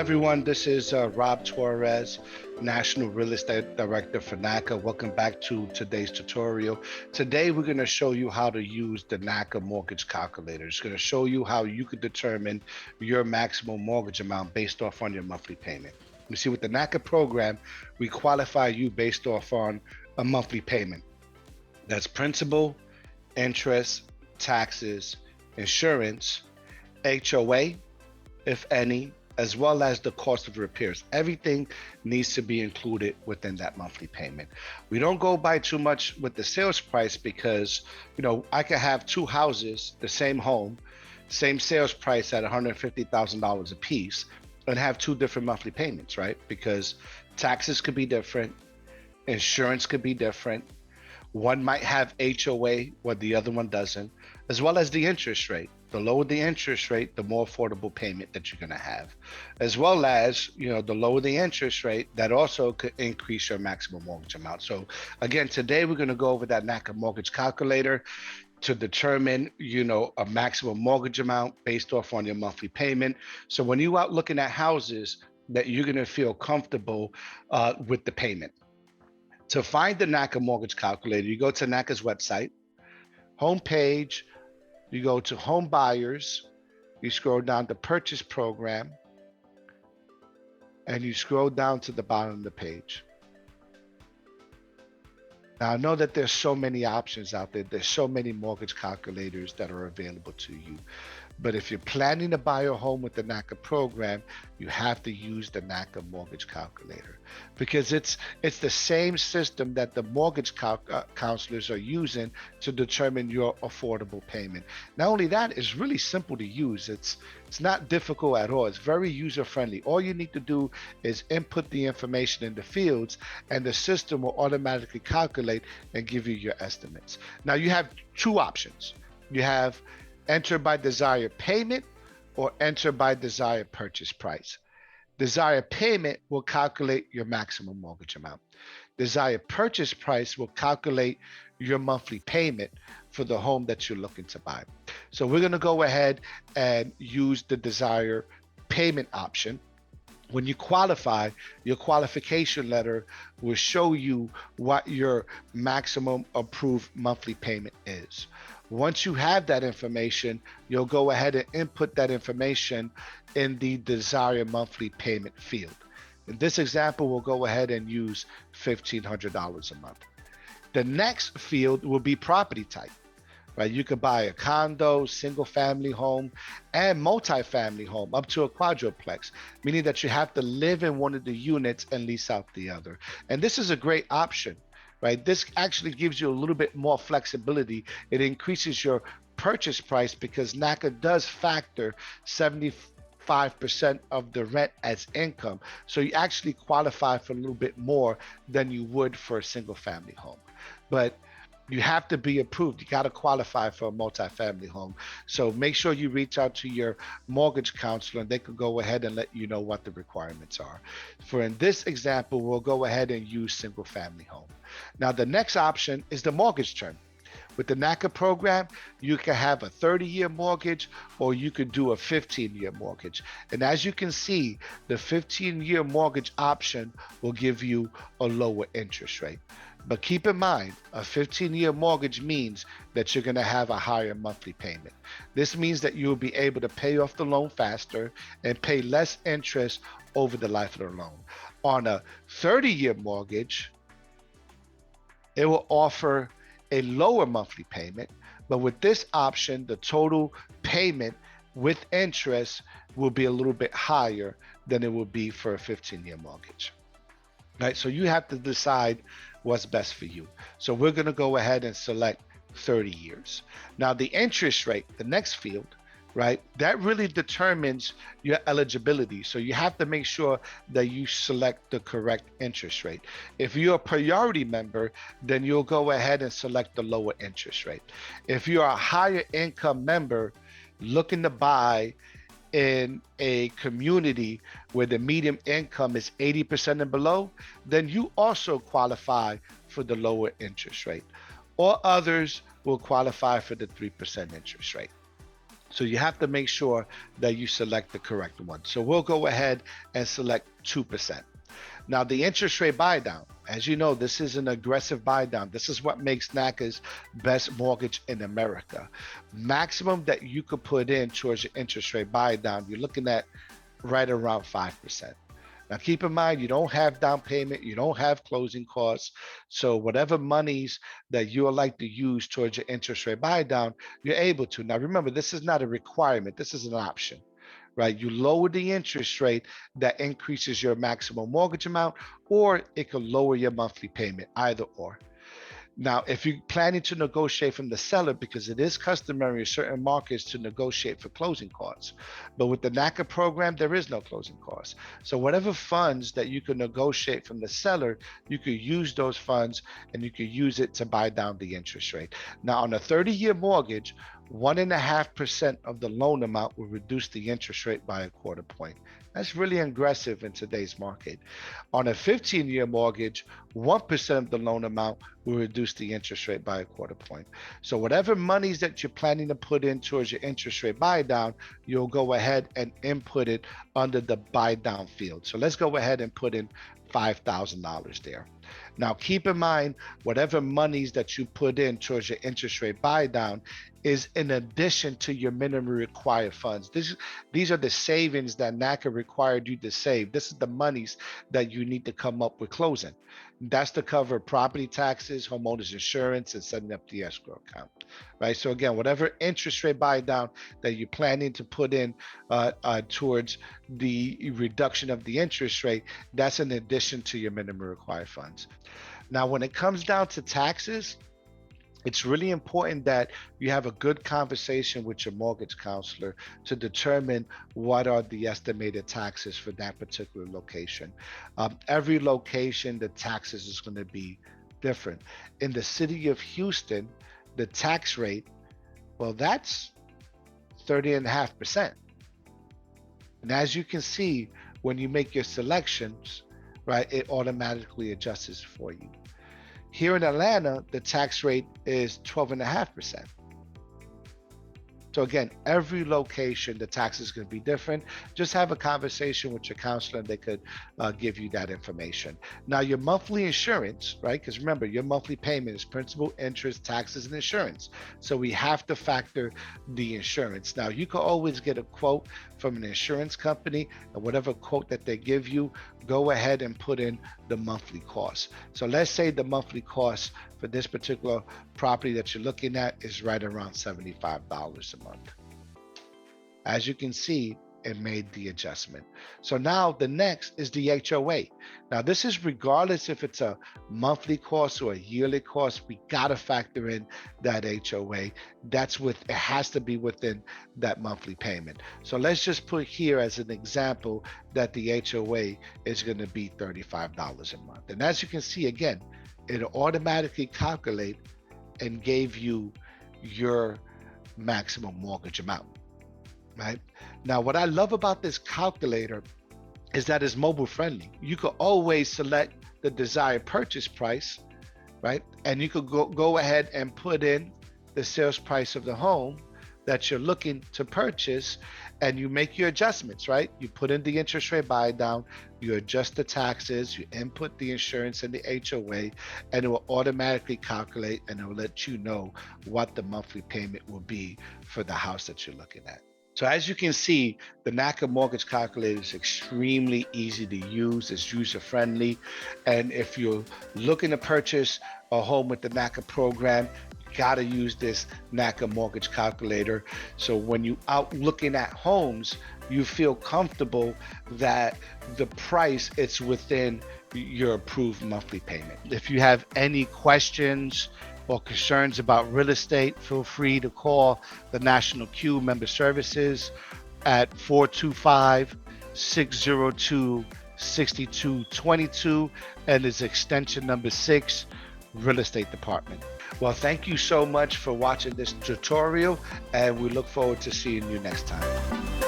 everyone. This is Rob Torres, National Real Estate Director for NACA. Welcome back to today's tutorial. Today, we're going to show you how to use the NACA mortgage calculator. It's going to show you how you could determine your maximum mortgage amount based off on your monthly payment. You see, with the NACA program, we qualify you based off on a monthly payment. That's principal, interest, taxes, insurance, HOA, if any, as well as the cost of repairs. Everything needs to be included within that monthly payment. We don't go by too much with the sales price because, I could have two houses, the same home, same sales price at $150,000 a piece, and have two different monthly payments, right? Because taxes could be different, insurance could be different. One might have HOA where the other one doesn't, as well as the interest rate. The lower the interest rate, the more affordable payment that you're going to have, as well as, the lower the interest rate, that also could increase your maximum mortgage amount. So again, today we're going to go over that NACA mortgage calculator to determine, a maximum mortgage amount based off on your monthly payment. So when you're out looking at houses, that you're going to feel comfortable with the payment. To find the NACA mortgage calculator, you go to NACA's website, homepage. You go to home buyers, you scroll down to purchase program, and you scroll down to the bottom of the page. Now, I know that there's so many options out there. There's so many mortgage calculators that are available to you. But if you're planning to buy a home with the NACA program, you have to use the NACA mortgage calculator because it's the same system that the mortgage counselors are using to determine your affordable payment. Not only that, it's really simple to use. It's not difficult at all. It's very user-friendly. All you need to do is input the information in the fields, and the system will automatically calculate and give you your estimates. Now, you have two options. You have enter by desired payment or enter by desired purchase price. Desired payment will calculate your maximum mortgage amount. Desired purchase price will calculate your monthly payment for the home that you're looking to buy. So we're going to go ahead and use the desired payment option. When you qualify, your qualification letter will show you what your maximum approved monthly payment is. Once you have that information, you'll go ahead and input that information in the desired monthly payment field. In this example, we'll go ahead and use $1,500 a month. The next field will be property type, right? You could buy a condo, single family home, and multi-family home up to a quadruplex, meaning that you have to live in one of the units and lease out the other. And this is a great option, right? This actually gives you a little bit more flexibility. It increases your purchase price because NACA does factor 75% of the rent as income. So you actually qualify for a little bit more than you would for a single family home. But you have to be approved. You got to qualify for a multifamily home. So make sure you reach out to your mortgage counselor and they can go ahead and let you know what the requirements are. For in this example, we'll go ahead and use single family home. Now, the next option is the mortgage term. With the NACA program, you can have a 30-year mortgage or you could do a 15-year mortgage. And as you can see, the 15-year mortgage option will give you a lower interest rate. But keep in mind, a 15-year mortgage means that you're going to have a higher monthly payment. This means that you'll be able to pay off the loan faster and pay less interest over the life of the loan. On a 30-year mortgage, it will offer a lower monthly payment, but with this option, the total payment with interest will be a little bit higher than it will be for a 15-year mortgage. Right, so you have to decide what's best for you. So we're going to go ahead and select 30 years. Now, the interest rate, the next field, right, that really determines your eligibility. So you have to make sure that you select the correct interest rate. If you're a priority member, then you'll go ahead and select the lower interest rate. If you're a higher income member looking to buy in a community where the median income is 80% and below, then you also qualify for the lower interest rate. Or others will qualify for the 3% interest rate. So you have to make sure that you select the correct one. So we'll go ahead and select 2%. Now the interest rate buy down, as you know, this is an aggressive buy down. This is what makes NACA's best mortgage in America. Maximum that you could put in towards your interest rate buy down, you're looking at right around 5%. Now, keep in mind, you don't have down payment, you don't have closing costs. So whatever monies that you would like to use towards your interest rate buy down, you're able to. Now, remember, this is not a requirement. This is an option, right? You lower the interest rate, that increases your maximum mortgage amount, or it could lower your monthly payment, either or. Now, if you're planning to negotiate from the seller, because it is customary in certain markets to negotiate for closing costs, but with the NACA program, there is no closing costs. So whatever funds that you can negotiate from the seller, you could use those funds and you could use it to buy down the interest rate. Now, on a 30-year mortgage, 1.5% of the loan amount will reduce the interest rate by a quarter point. That's really aggressive in today's market. On a 15-year mortgage, 1% of the loan amount will reduce the interest rate by a quarter point. So whatever monies that you're planning to put in towards your interest rate buy down, you'll go ahead and input it under the buy down field. So let's go ahead and put in $5,000 there. Now, keep in mind, whatever monies that you put in towards your interest rate buy down is in addition to your minimum required funds. These are the savings that NACA required you to save. This is the monies that you need to come up with closing. That's to cover property taxes, homeowners insurance, and setting up the escrow account, right? So again, whatever interest rate buy down that you're planning to put in towards the reduction of the interest rate, that's in addition to your minimum required funds. Now, when it comes down to taxes, it's really important that you have a good conversation with your mortgage counselor to determine what are the estimated taxes for that particular location. Every location, the taxes is going to be different. In the city of Houston, the tax rate, well, that's 30.5%. And as you can see, when you make your selections, right, it automatically adjusts for you. Here in Atlanta, the tax rate is 12.5%. So again, every location, the tax is going to be different. Just have a conversation with your counselor and they could give you that information. Now, your monthly insurance, right? Because remember, your monthly payment is principal, interest, taxes, and insurance. So we have to factor the insurance. Now, you can always get a quote from an insurance company, and whatever quote that they give you, go ahead and put in the monthly cost. So let's say the monthly cost for this particular property that you're looking at is right around $75 a month. As you can see, it made the adjustment. So now the next is the HOA. Now this is regardless if it's a monthly cost or a yearly cost, we gotta factor in that HOA. It has to be within that monthly payment. So let's just put here as an example that the HOA is gonna be $35 a month. And as you can see, again, it'll automatically calculate and gave you your maximum mortgage amount, right? Now, what I love about this calculator is that it's mobile friendly. You could always select the desired purchase price, right? And you could go ahead and put in the sales price of the home that you're looking to purchase, and you make your adjustments, right? You put in the interest rate buy down, you adjust the taxes, you input the insurance and the HOA, and it will automatically calculate and it will let you know what the monthly payment will be for the house that you're looking at. So as you can see, the NACA mortgage calculator is extremely easy to use. It's user friendly. And if you're looking to purchase a home with the NACA program, you gotta use this NACA mortgage calculator. So when you out looking at homes, you feel comfortable that the price it's within your approved monthly payment. If you have any questions or concerns about real estate, feel free to call the National Q Member Services at 425-602-6222 and its extension number 6, Real Estate Department. Well, thank you so much for watching this tutorial, and we look forward to seeing you next time.